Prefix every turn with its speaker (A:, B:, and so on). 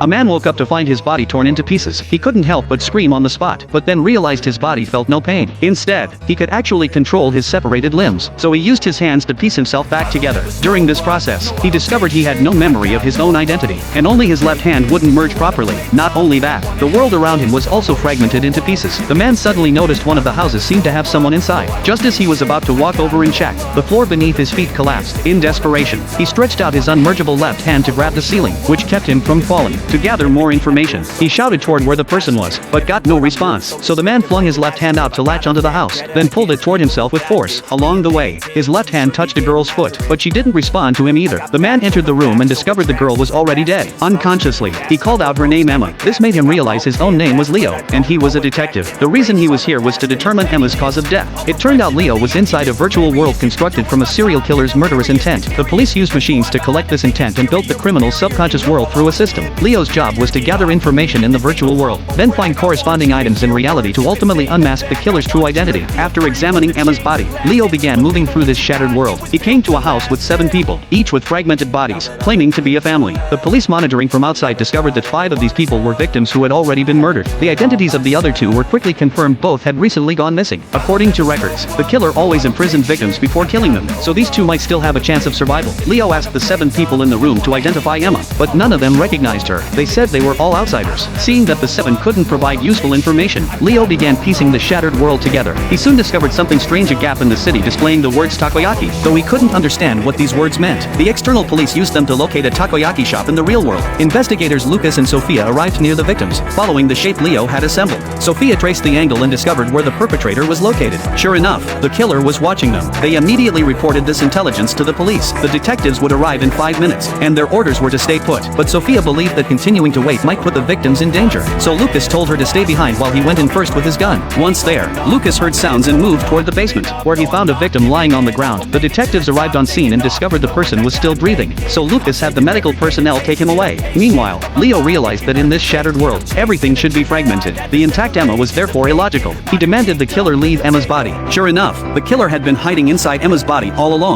A: A man woke up to find his body torn into pieces. He couldn't help but scream on the spot, but then realized his body felt no pain. Instead, he could actually control his separated limbs, so he used his hands to piece himself back together. During this process, he discovered he had no memory of his own identity, and only his left hand wouldn't merge properly. Not only that, the world around him was also fragmented into pieces. The man suddenly noticed one of the houses seemed to have someone inside. Just as he was about to walk over and check, the floor beneath his feet collapsed. In desperation, he stretched out his unmergeable left hand to grab the ceiling, which kept him from falling. To gather more information, he shouted toward where the person was, but got no response. So the man flung his left hand out to latch onto the house, then pulled it toward himself with force. Along the way, his left hand touched a girl's foot, but she didn't respond to him either. The man entered the room and discovered the girl was already dead. Unconsciously, he called out her name Emma. This made him realize his own name was Leo, and he was a detective. The reason he was here was to determine Emma's cause of death. It turned out Leo was inside a virtual world constructed from a serial killer's murderous intent. The police used machines to collect this intent and built the criminal's subconscious world through a system. Leo's job was to gather information in the virtual world, then find corresponding items in reality to ultimately unmask the killer's true identity. After examining Emma's body, Leo began moving through this shattered world. He came to a house with 7 people, each with fragmented bodies, claiming to be a family. The police monitoring from outside discovered that 5 of these people were victims who had already been murdered. The identities of the other 2 were quickly confirmed, both had recently gone missing. According to records, the killer always imprisoned victims before killing them, so these 2 might still have a chance of survival. Leo asked the 7 people in the room to identify Emma, but none of them recognized her. They said they were all outsiders. Seeing that the 7 couldn't provide useful information, Leo began piecing the shattered world together. He soon discovered something strange, a gap in the city displaying the words takoyaki, though he couldn't understand what these words meant. The external police used them to locate a takoyaki shop in the real world. Investigators Lucas and Sophia arrived near the victims, following the shape Leo had assembled. Sophia traced the angle and discovered where the perpetrator was located. Sure enough, the killer was watching them. They immediately reported this intelligence to the police. The detectives would arrive in 5 minutes, and their orders were to stay put. But Sophia believed that continuing to wait might put the victims in danger, so Lucas told her to stay behind while he went in first with his gun. Once there, Lucas heard sounds and moved toward the basement, where he found a victim lying on the ground. The detectives arrived on scene and discovered the person was still breathing, so Lucas had the medical personnel take him away. Meanwhile, Leo realized that in this shattered world, everything should be fragmented. The intact Emma was therefore illogical. He demanded the killer leave Emma's body. Sure enough, the killer had been hiding inside Emma's body all along.